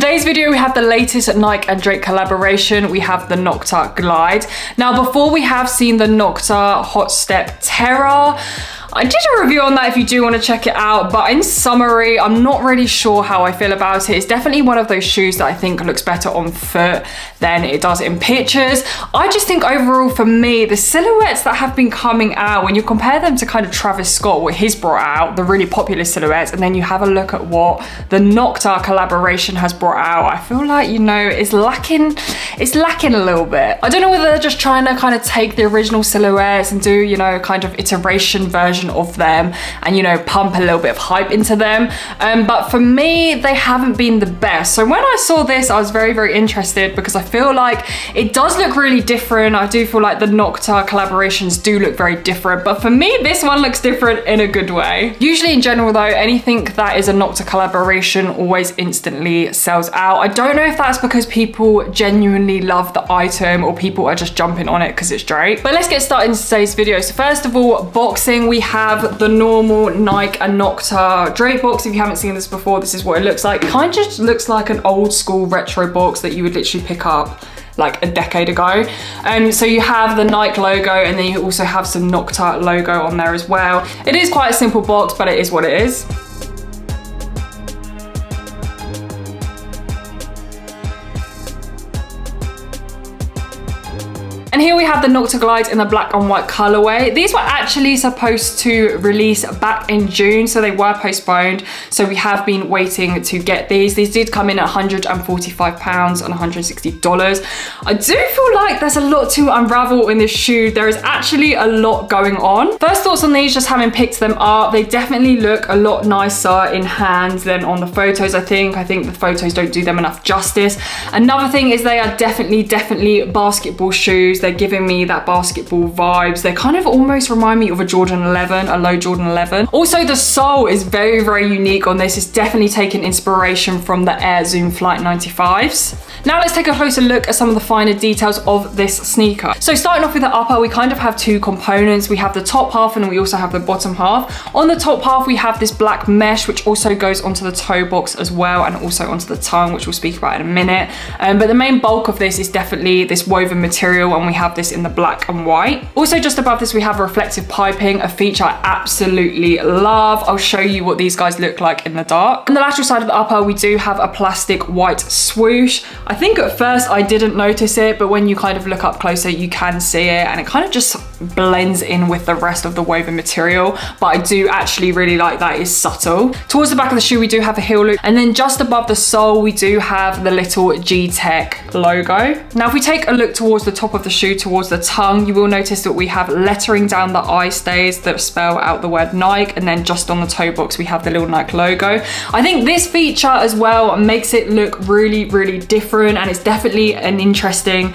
today's video, we have the latest Nike and Drake collaboration. We have the Nocta Glide. Now, before we have seen the Nocta Hot Step Terra, I did a review on that if you do want to check it out, but in summary, I'm not really sure how I feel about it. It's definitely one of those shoes that I think looks better on foot than it does in pictures. I just think overall for me, the silhouettes that have been coming out, when you compare them to kind of Travis Scott, what he's brought out, the really popular silhouettes, and then you have a look at what the Nocta collaboration has brought out, I feel like, you know, it's lacking a little bit. I don't know whether they're just trying to kind of take the original silhouettes and do, you know, kind of iteration version of them and, you know, pump a little bit of hype into them. But for me, they haven't been the best. So when I saw this, I was very, very interested because I feel like it does look really different. I do feel like the Nocta collaborations do look very different, but for me, this one looks different in a good way. Usually in general though, anything that is a Nocta collaboration always instantly sells out. I don't know if that's because people genuinely love the item or people are just jumping on it because it's Drake. But let's get started in today's video. So first of all, boxing, we have the normal Nike and Nocta Drake box. If you haven't seen this before, this is what it looks like. It kind of just looks like an old school retro box that you would literally pick up like a decade ago. So you have the Nike logo and then you also have some Nocta logo on there as well. It is quite a simple box, but it is what it is. And here we have the Nocta Glide in the black and white colorway. These were actually supposed to release back in June, so they were postponed. So we have been waiting to get these. These did come in at £145 and $160. I do feel like there's a lot to unravel in this shoe. There is actually a lot going on. First thoughts on these, just having picked them up, they definitely look a lot nicer in hand than on the photos, I think. I think the photos don't do them enough justice. Another thing is they are definitely basketball shoes. They're giving me that basketball vibes. They kind of almost remind me of a Jordan 11, a low Jordan 11. Also, the sole is very, very unique on this. It's definitely taken inspiration from the Air Zoom Flight 95s. Now let's take a closer look at some of the finer details of this sneaker. So starting off with the upper, we kind of have two components. We have the top half and we also have the bottom half. On the top half, we have this black mesh, which also goes onto the toe box as well and also onto the tongue, which we'll speak about in a minute. But the main bulk of this is definitely this woven material, and we have this in the black and white. Also just above this, we have reflective piping, a feature I absolutely love. I'll show you what these guys look like in the dark. On the lateral side of the upper, we do have a plastic white swoosh. I think at first I didn't notice it, but when you kind of look up closer, you can see it, and it kind of just blends in with the rest of the woven material. But I do actually really like that. It's subtle. Towards the back of the shoe, we do have a heel loop, and then just above the sole, we do have the little G-Tech logo. Now, if we take a look towards the top of the shoe, towards the tongue, you will notice that we have lettering down the eye stays that spell out the word Nike, and then just on the toe box, we have the little Nike logo. I think this feature as well makes it look really, really different, and it's definitely an interesting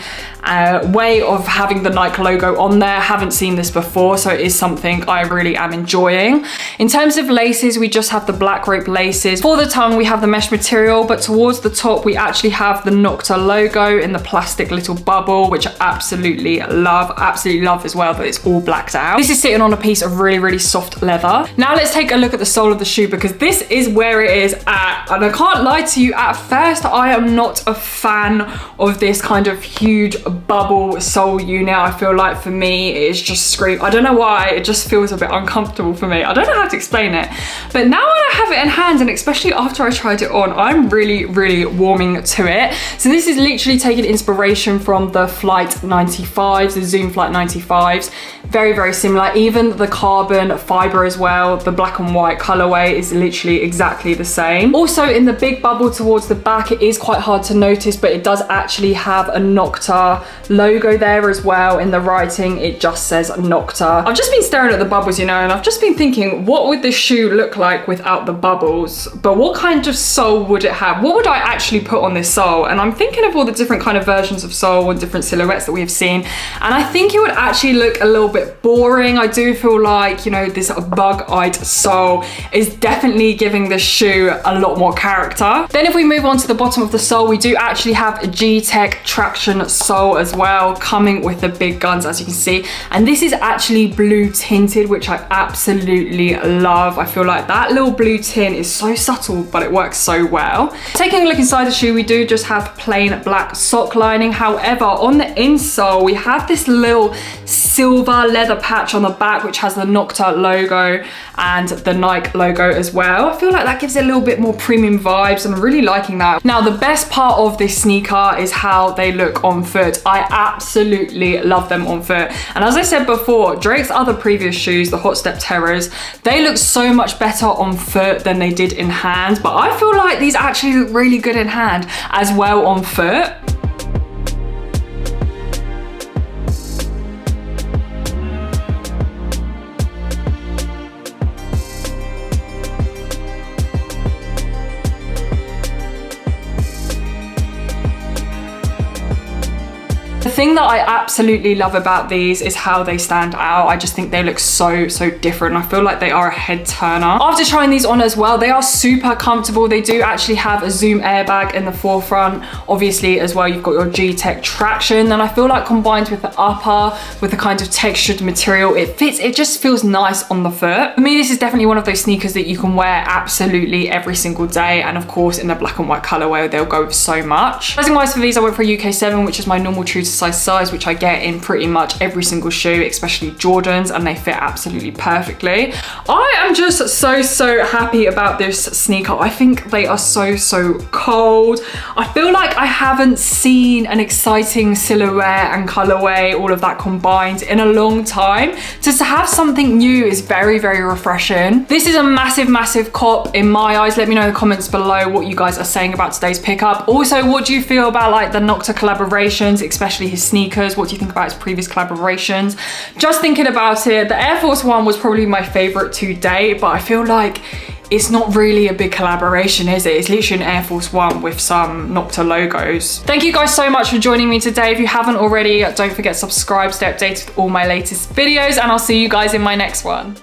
way of having the Nike logo on there. Haven't seen this before, so it is something I really am enjoying. In terms of laces, we just have the black rope laces. For the tongue, we have the mesh material, but towards the top, we actually have the Nocta logo in the plastic little bubble, which I absolutely love as well, that it's all blacked out. This is sitting on a piece of really, really soft leather. Now let's take a look at the sole of the shoe, because this is where it is at. And I can't lie to you, at first, I am not a fan of this kind of huge bubble sole unit. I feel like for me, it's just scream. I don't know why, it just feels a bit uncomfortable for me. I don't know how to explain it. But now when I have it in hand, and especially after I tried it on, I'm really, really warming to it. So this is literally taking inspiration from the Flight 95s, the Zoom Flight 95s. Very, very similar. Even the carbon fiber as well, the black and white colorway is literally exactly the same. Also in the big bubble towards the back, it is quite hard to notice, but it does actually have a Nocta logo there as well. In the writing, it just says Nocta. I've just been staring at the bubbles, you know, and I've just been thinking, what would this shoe look like without the bubbles? But what kind of sole would it have? What would I actually put on this sole? And I'm thinking of all the different kind of versions of sole and different silhouettes that we have seen, and I think it would actually look a little bit boring. I do feel like, you know, this bug-eyed sole is definitely giving this shoe a lot more character. Then if we move on to the bottom of the sole, we do actually have a G-Tech traction sole OLIVIASWL as well, coming with the big guns, as you can see. And this is actually blue tinted, which I absolutely love. I feel like that little blue tint is so subtle, but it works so well. Taking a look inside the shoe, we do just have plain black sock lining. However, on the insole, we have this little silver leather patch on the back, which has the Nocta logo and the Nike logo as well. I feel like that gives it a little bit more premium vibes, and I'm really liking that. Now, the best part of this sneaker is how they look on foot. I absolutely love them on foot. And as I said before, Drake's other previous shoes, the Hot Step Terrors, they look so much better on foot than they did in hand, but I feel like these actually look really good in hand as well on foot. The thing that I absolutely love about these is how they stand out. I just think they look so different. I feel like they are a head turner. After trying these on as well, they are super comfortable. They do actually have a zoom airbag in the forefront. Obviously as well, you've got your G-Tech traction, and I feel like combined with the upper, with the kind of textured material, it fits, it just feels nice on the foot. For me, this is definitely one of those sneakers that you can wear absolutely every single day, and of course in the black and white colorway, they'll go with so much. Sizing wise for these, I went for a UK 7, which is my normal true to size, which I get in pretty much every single shoe, especially Jordans, and they fit absolutely perfectly. I am just so happy about this sneaker. I think they are so cold. I feel like I haven't seen an exciting silhouette and colorway, all of that combined, in a long time. Just to have something new is very refreshing. This is a massive cop in my eyes. Let me know in the comments below what you guys are saying about today's pickup. Also, what do you feel about like the Nocta collaborations, especially his sneakers? What do you think about his previous collaborations? Just thinking about it, the Air Force One was probably my favorite to date, but I feel like it's not really a big collaboration, is it? It's literally an Air Force One with some Nocta logos. Thank you guys so much for joining me today. If you haven't already, don't forget to subscribe, stay updated with all my latest videos, and I'll see you guys in my next one.